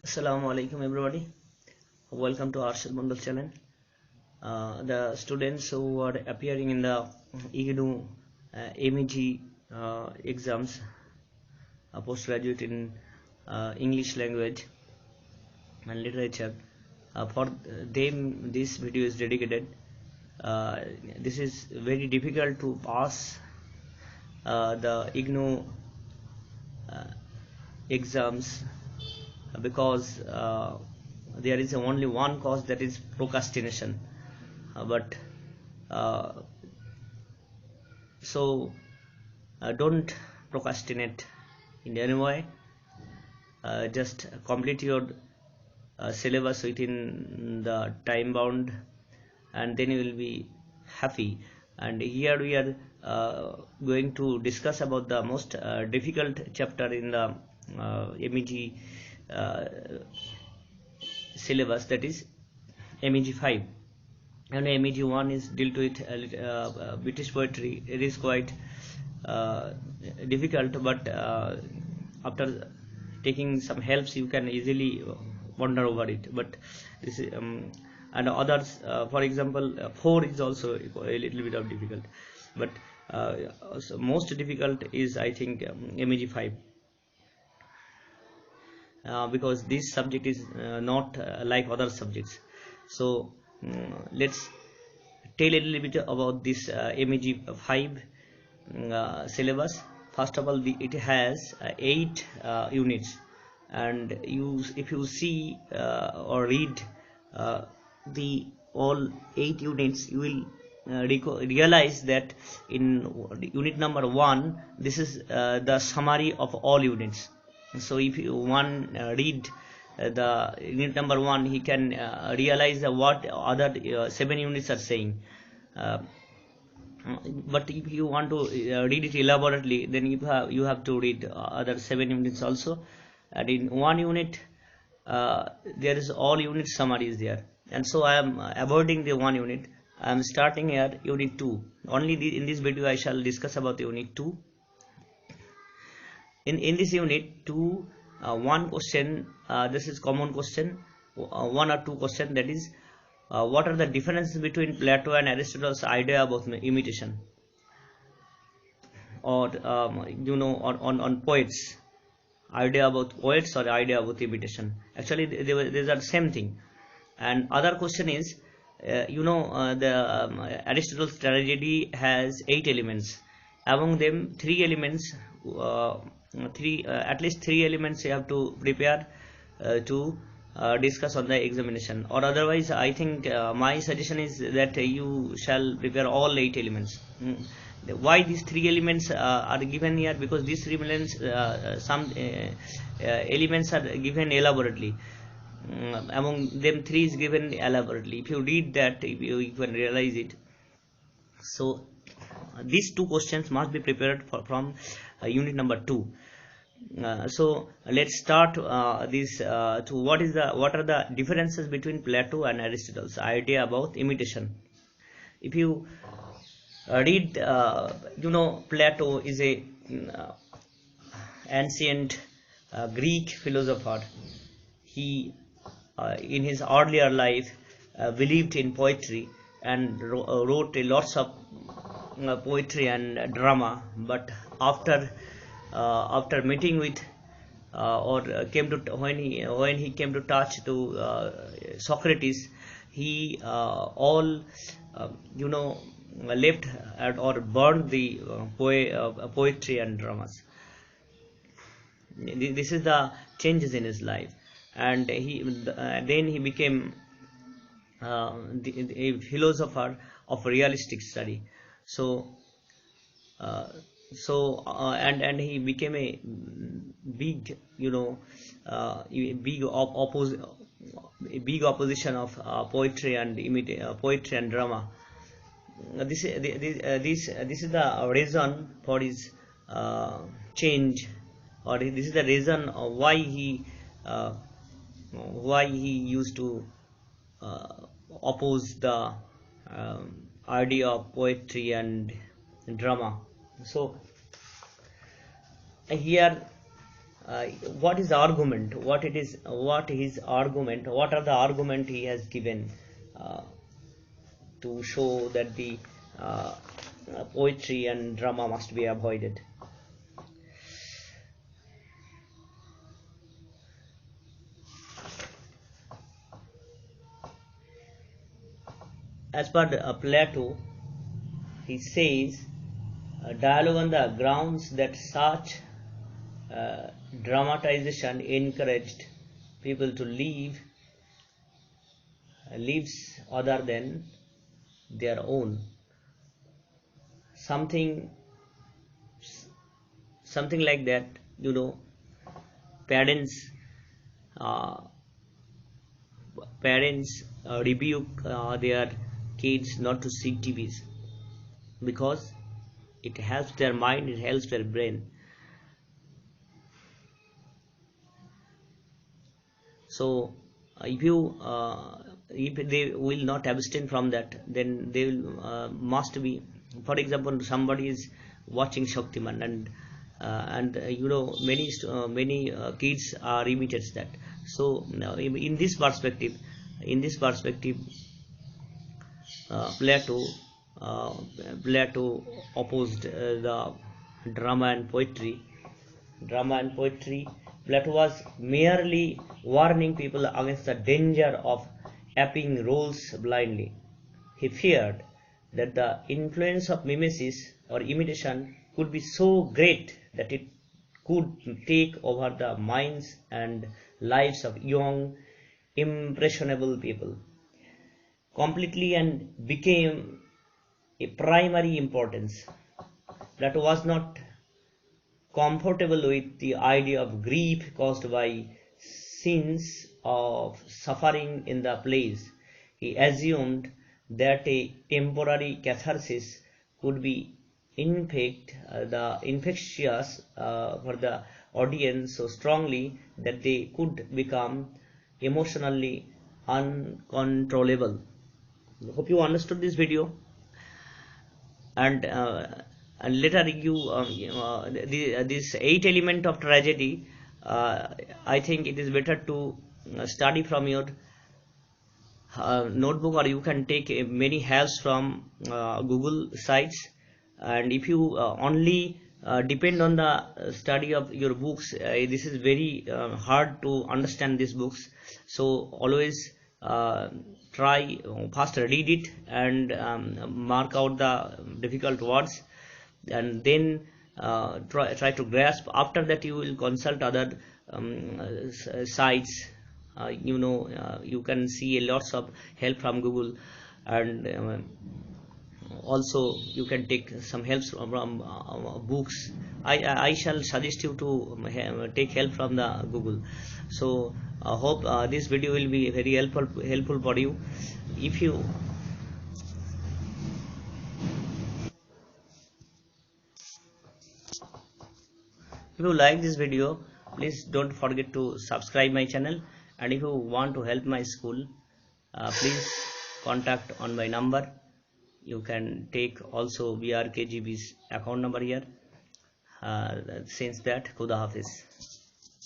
Assalamu alaikum everybody. Welcome to Arshad Mandal channel. The students who are appearing in the IGNOU MEG exams, postgraduate in English language and literature, for them this video is dedicated. This is very difficult to pass the IGNOU exams because there is only one cause, that is procrastination. But don't procrastinate in any way. Just complete your syllabus within the time bound, and then you will be happy. And here we are going to discuss about the most difficult chapter in the MEG syllabus, that is MEG 5. And MEG 1 is dealt with British poetry. It is quite difficult, but after taking some helps you can easily ponder over it. But this is and others, for example 4 is also a little bit of difficult, but so most difficult is, I think, MEG 5, because this subject is not like other subjects. So let's tell a little bit about this MEG 5 syllabus. First of all, it has 8 units, and if you see or read the all 8 units, you will realize that in unit number 1, this is the summary of all units. So if you read the unit number 1, he can realize what other 7 units are saying. But if you want to read it elaborately, then you have to read other 7 units also. And in one unit there is all unit summaries there, and so I am avoiding the one unit. I am starting here unit 2 only. In this video I shall discuss about unit 2. In this unit 2, one question, this is common question, 1 or 2 question, that is what are the differences between Plato and Aristotle's idea about imitation, or on poets, idea about poets or idea about imitation. Actually these are the same thing. And other question is, Aristotle's tragedy has 8 elements. Among them, 3 elements, at least 3 elements you have to prepare to discuss on the examination, or otherwise I think my suggestion is that you shall prepare all 8 elements. Why these 3 elements are given here? Because these 3 elements, some elements are given elaborately. Among them, 3 is given elaborately. If you read that, you can realize it. So these 2 questions must be prepared from unit number 2. So let's start this to what are the differences between Plato and Aristotle's idea about imitation. If you read, Plato is a ancient Greek philosopher. He in his earlier life believed in poetry and wrote lots of poetry and drama. But after meeting with when he came to touch to Socrates, he left or burned the poetry and dramas. This is the changes in his life, and then he became a philosopher of realistic study. And he became a big opposition of poetry and drama. This is the reason for his change, or this is the reason why he used to oppose the idea of poetry and drama. So here what is the argument, what his argument, what are the argument he has given to show that the poetry and drama must be avoided. As per Plato, he says dialogue on the grounds that such dramatization encouraged people to live lives other than their own. Something like that, you know. Parents rebuke their kids not to see TVs because it helps their mind, it helps their brain. So if they will not abstain from that, then they will must be. For example, somebody is watching Shaktiman, and you know, many kids are imitates that. So in this perspective, Plato opposed the drama and poetry. Plato was merely warning people against the danger of aping roles blindly. He feared that the influence of mimesis or imitation could be so great that it could take over the minds and lives of young, impressionable people completely and became a primary importance. Plato was not comfortable with the idea of grief caused by scenes of suffering in the plays. He assumed that a temporary catharsis could be infectious for the audience so strongly that they could become emotionally uncontrollable. Hope you understood this video, and later this 8 element of tragedy, I think it is better to study from your notebook, or you can take many helps from Google sites. And if you only depend on the study of your books, this is very hard to understand these books. So always try first read it and mark out the difficult words, and then try to grasp. After that you will consult other sites. You know, you can see lots of help from Google, and also you can take some helps from books. I shall suggest you to take help from the Google. So hope this video will be very helpful for you. If you like this video, please don't forget to subscribe my channel. And if you want to help my school, please contact on my number. You can take also BRKGB's account number here. Since that, Khuda Hafiz.